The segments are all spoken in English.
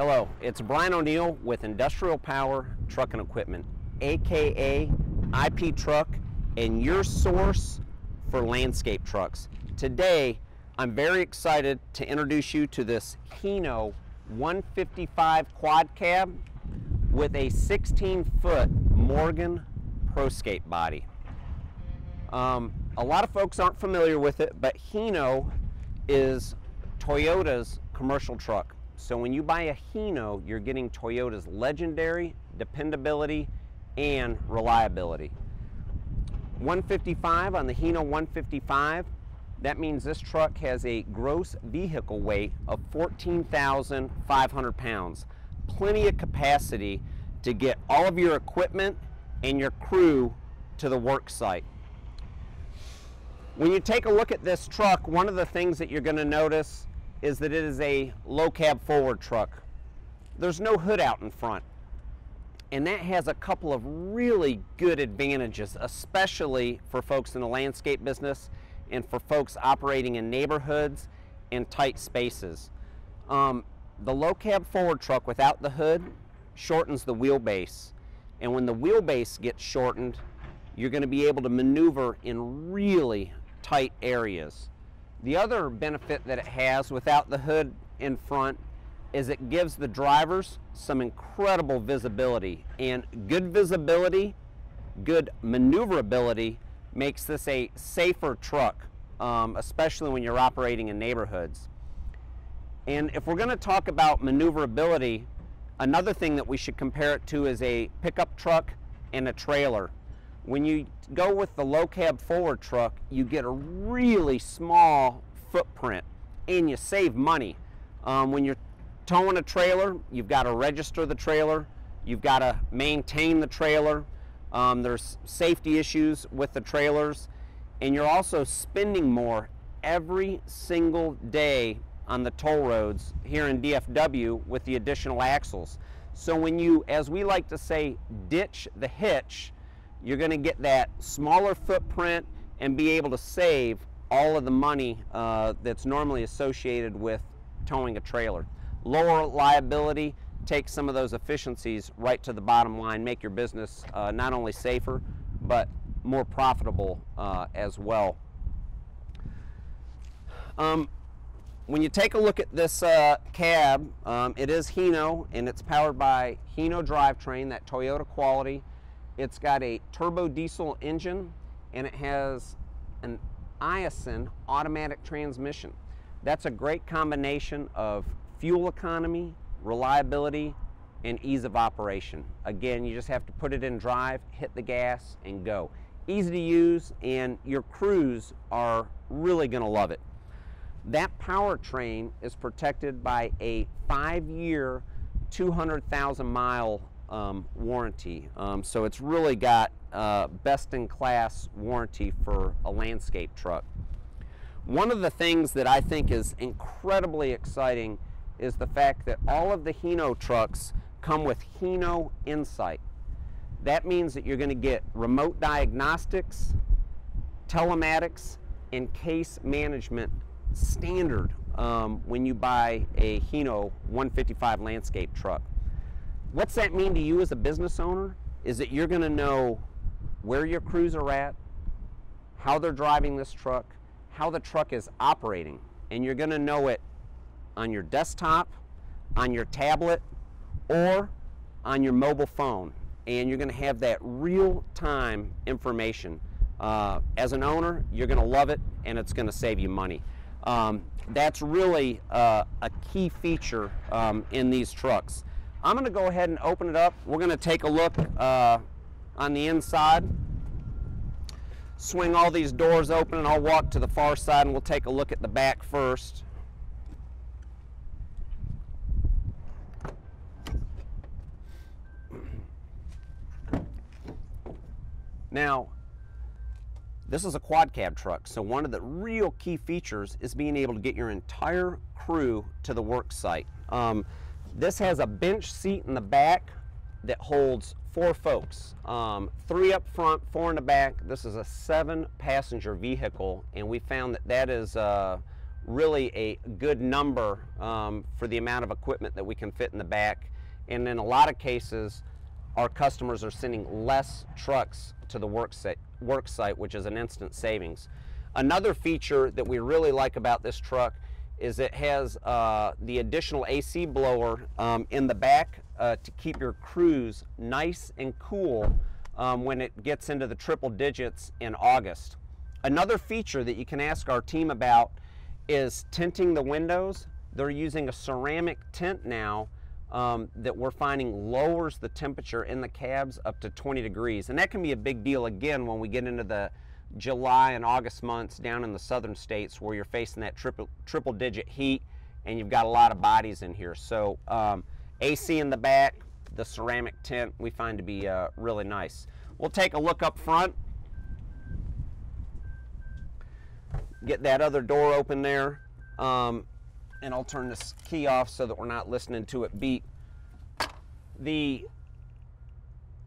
Hello, it's Brian O'Neill with Industrial Power Truck and Equipment, aka IP Truck, and your source for landscape trucks. Today, I'm very excited to introduce you to this HINO 155 quad cab with a 16-foot Morgan Proscape body. A lot of folks aren't familiar with it, but HINO is Toyota's commercial truck. So when you buy a HINO, you're getting Toyota's legendary dependability and reliability. 155 on the HINO 155, that means this truck has a gross vehicle weight of 14,500 pounds. Plenty of capacity to get all of your equipment and your crew to the work site. When you take a look at this truck, one of the things that you're going to notice is that it is a low cab forward truck. There's no hood out in front. And that has a couple of really good advantages, especially for folks in the landscape business and for folks operating in neighborhoods and tight spaces. The low cab forward truck without the hood shortens the wheelbase. And when the wheelbase gets shortened, you're going to be able to maneuver in really tight areas. The other benefit that it has without the hood in front is it gives the drivers some incredible visibility, and good visibility, good maneuverability makes this a safer truck, especially when you're operating in neighborhoods. And if we're going to talk about maneuverability, another thing that we should compare it to is a pickup truck and a trailer. When you go with the low cab forward truck, you get a really small footprint and you save money. When you're towing a trailer, you've got to register the trailer, you've got to maintain the trailer, there's safety issues with the trailers, and you're also spending more every single day on the toll roads here in DFW with the additional axles. So when you, as we like to say, ditch the hitch, you're going to get that smaller footprint and be able to save all of the money that's normally associated with towing a trailer. Lower liability, take some of those efficiencies right to the bottom line, make your business not only safer, but more profitable as well. When you take a look at this cab, it is HINO, and it's powered by HINO drivetrain, that Toyota quality. It's got a turbo diesel engine, and it has an Isin automatic transmission. That's a great combination of fuel economy, reliability, and ease of operation. Again, you just have to put it in drive, hit the gas, and go. Easy to use, and your crews are really going to love it. That powertrain is protected by a 5-year, 200,000-mile warranty. So it's really got best-in-class warranty for a landscape truck. One of the things that I think is incredibly exciting is the fact that all of the HINO trucks come with HINO Insight. That means that you're going to get remote diagnostics, telematics, and case management standard when you buy a HINO 155 landscape truck. What's that mean to you as a business owner is that you're going to know where your crews are at, how they're driving this truck, how the truck is operating, and you're going to know it on your desktop, on your tablet, or on your mobile phone, and you're going to have that real-time information. As an owner, you're going to love it, and it's going to save you money. That's really a key feature in these trucks. I'm going to go ahead and open it up. We're going to take a look on the inside. Swing all these doors open, and I'll walk to the far side, and we'll take a look at the back first. Now, this is a quad cab truck, so one of the real key features is being able to get your entire crew to the work site. This has a bench seat in the back that holds 4 folks, 3 up front, 4 in the back. This is a 7-passenger vehicle, and we found that that is really a good number for the amount of equipment that we can fit in the back. And in a lot of cases, our customers are sending less trucks to the work site, which is an instant savings. Another feature that we really like about this truck is it has the additional AC blower in the back to keep your crews nice and cool when it gets into the triple digits in August. Another feature that you can ask our team about is tinting the windows. They're using a ceramic tint now that we're finding lowers the temperature in the cabs up to 20 degrees. And that can be a big deal again when we get into the July and August months down in the southern states where you're facing that triple digit heat and you've got a lot of bodies in here. So AC in the back, the ceramic tint we find to be really nice. We'll take a look up front. Get that other door open there, and I'll turn this key off so that we're not listening to it beep.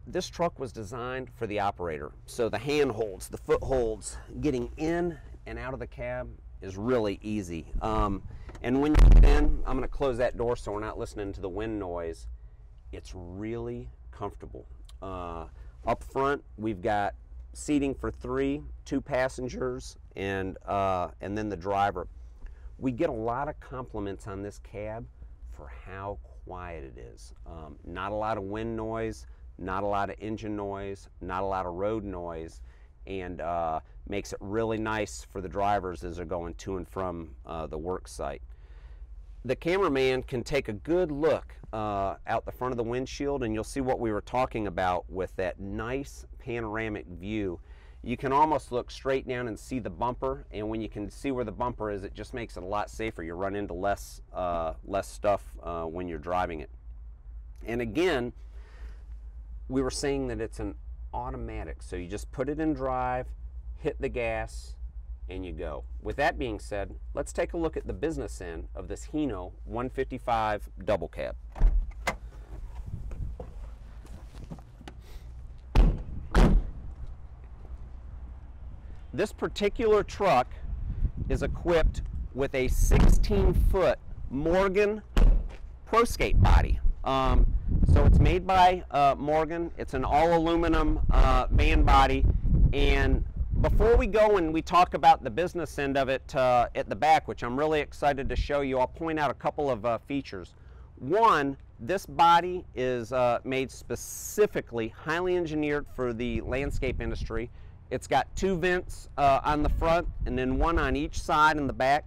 This truck was designed for the operator, so the handholds, the footholds, getting in and out of the cab is really easy. And when you get in, I'm going to close that door so we're not listening to the wind noise. It's really comfortable. Up front, we've got seating for 3, 2 passengers, and then the driver. We get a lot of compliments on this cab for how quiet it is. Not a lot of wind noise, not a lot of engine noise, not a lot of road noise, and makes it really nice for the drivers as they're going to and from the work site. The cameraman can take a good look out the front of the windshield, and you'll see what we were talking about with that nice panoramic view. You can almost look straight down and see the bumper, and when you can see where the bumper is, it just makes it a lot safer. You run into less stuff when you're driving it. And again, we were saying that it's an automatic, so you just put it in drive, hit the gas, and you go. With that being said, let's take a look at the business end of this HINO 155 double cab. This particular truck is equipped with a 16-foot Morgan Proscape body. So it's made by Morgan. It's an all-aluminum van body. And before we go and we talk about the business end of it at the back, which I'm really excited to show you, I'll point out a couple of features. One, this body is made specifically, highly engineered for the landscape industry. It's got 2 vents on the front and then 1 on each side in the back.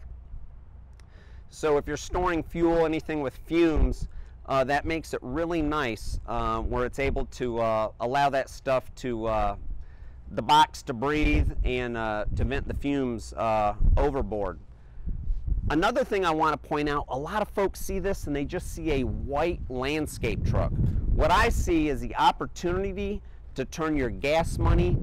So if you're storing fuel, anything with fumes, that makes it really nice where it's able to allow that stuff to, the box to breathe and to vent the fumes overboard. Another thing I want to point out, a lot of folks see this and they just see a white landscape truck. What I see is the opportunity to turn your gas money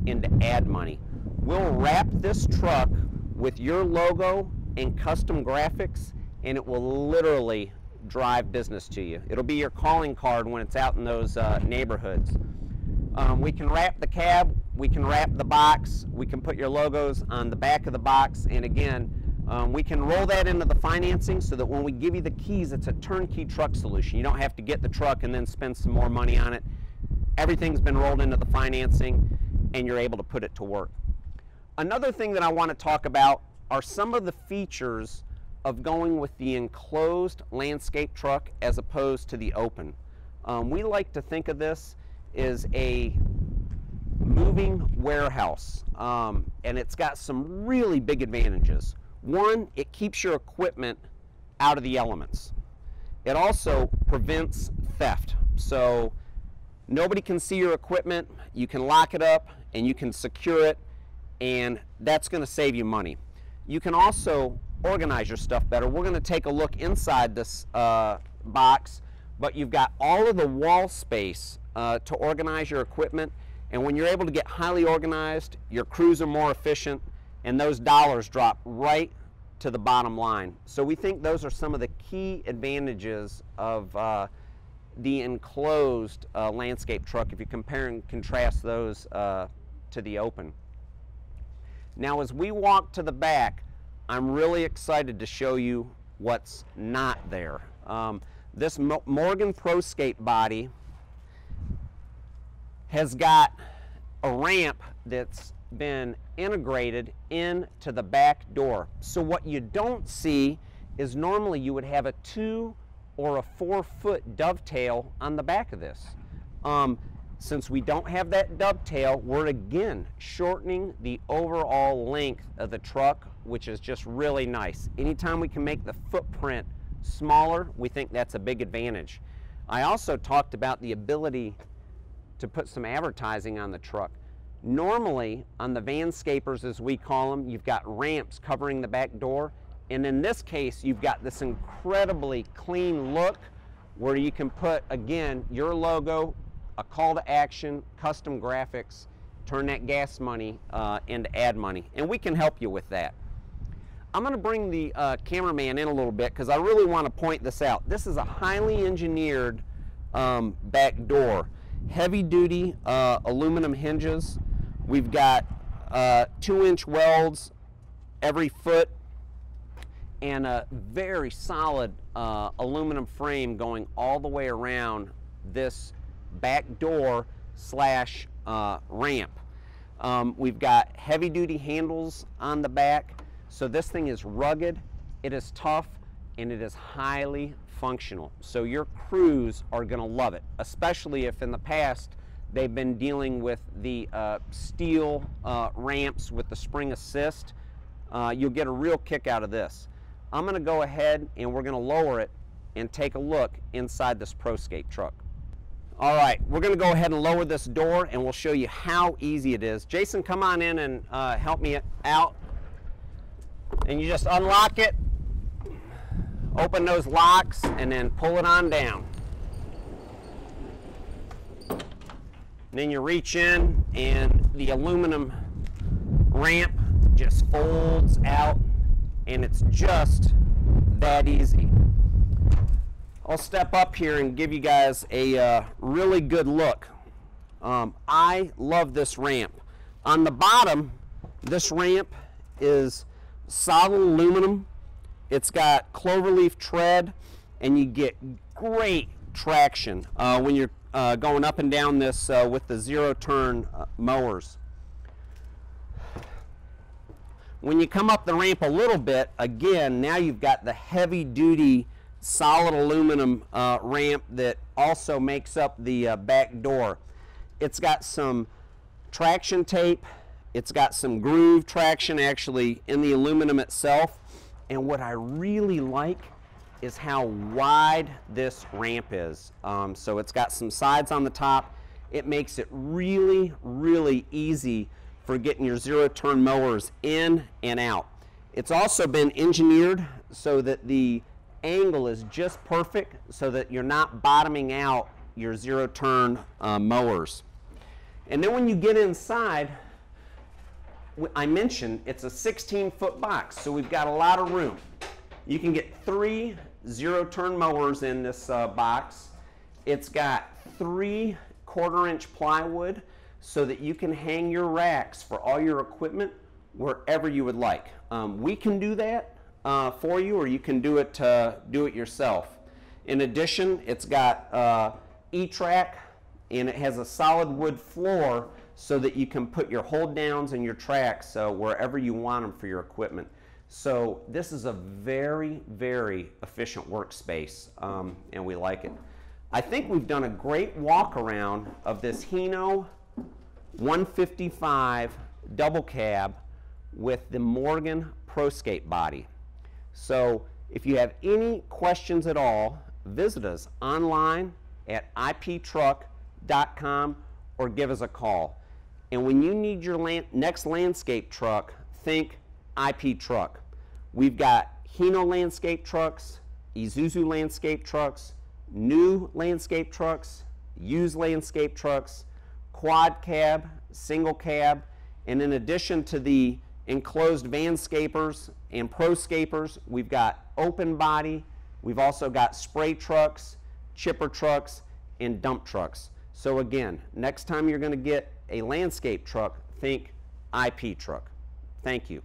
into ad money. We'll wrap this truck with your logo and custom graphics, and it will literally drive business to you. It'll be your calling card when it's out in those neighborhoods. We can wrap the cab, we can wrap the box, we can put your logos on the back of the box, and again, we can roll that into the financing so that when we give you the keys, it's a turnkey truck solution. You don't have to get the truck and then spend some more money on it. Everything's been rolled into the financing and you're able to put it to work. Another thing that I want to talk about are some of the features of going with the enclosed landscape truck as opposed to the open. We like to think of this as a moving warehouse, and it's got some really big advantages. One, it keeps your equipment out of the elements. It also prevents theft. So nobody can see your equipment, you can lock it up and you can secure it, and that's going to save you money. You can also organize your stuff better. We're going to take a look inside this box, but you've got all of the wall space to organize your equipment, and when you're able to get highly organized, your crews are more efficient and those dollars drop right to the bottom line. So we think those are some of the key advantages of the enclosed landscape truck if you compare and contrast those to the open. Now as we walk to the back, I'm really excited to show you what's not there. This Morgan Proscape body has got a ramp that's been integrated into the back door. So what you don't see is normally you would have a 2 or a 4-foot dovetail on the back of this. Since we don't have that dovetail, we're again shortening the overall length of the truck, which is just really nice. Anytime we can make the footprint smaller, we think that's a big advantage. I also talked about the ability to put some advertising on the truck. Normally, on the vanscapers, as we call them, you've got ramps covering the back door. And in this case, you've got this incredibly clean look where you can put, again, your logo, a call to action, custom graphics, turn that gas money into ad money. And we can help you with that. I'm going to bring the cameraman in a little bit because I really want to point this out. This is a highly engineered back door. Heavy duty aluminum hinges. We've got 2-inch welds every foot and a very solid aluminum frame going all the way around this back door slash ramp. We've got heavy duty handles on the back. So this thing is rugged, it is tough, and it is highly functional. So your crews are going to love it, especially if in the past they've been dealing with the steel ramps with the spring assist. You'll get a real kick out of this. I'm going to go ahead and we're going to lower it and take a look inside this Proscape truck. All right, we're going to go ahead and lower this door and we'll show you how easy it is. Jason, come on in and help me out. And you just unlock it, open those locks, and then pull it on down. And then you reach in and the aluminum ramp just folds out, and it's just that easy. I'll step up here and give you guys a really good look. I love this ramp. On the bottom, this ramp is solid aluminum. It's got cloverleaf tread, and you get great traction when you're going up and down this with the zero-turn mowers. When you come up the ramp a little bit, again, now you've got the heavy-duty solid aluminum ramp that also makes up the back door. It's got some traction tape. It's got some groove traction actually in the aluminum itself. And what I really like is how wide this ramp is. So it's got some sides on the top. It makes it really, really easy for getting your zero-turn mowers in and out. It's also been engineered so that the angle is just perfect so that you're not bottoming out your zero-turn mowers. And then when you get inside, I mentioned it's a 16-foot box, so we've got a lot of room. You can get 3 zero-turn mowers in this box. It's got 3 1/4-inch plywood so that you can hang your racks for all your equipment wherever you would like. We can do that for you, or you can do it yourself. In addition, it's got E-track, and it has a solid wood floor so that you can put your hold downs and your tracks wherever you want them for your equipment. So this is a very, very efficient workspace, and we like it. I think we've done a great walk around of this HINO 155 double cab with the Morgan Proscape body. So if you have any questions at all, visit us online at iptruck.com or give us a call. And when you need your next landscape truck, think IP Truck. We've got HINO landscape trucks, Isuzu landscape trucks, new landscape trucks, used landscape trucks, quad cab, single cab, and in addition to the enclosed vanscapers and proscapers, we've got open body, we've also got spray trucks, chipper trucks, and dump trucks. So again, next time you're going to get a landscape truck, think IP Truck. Thank you.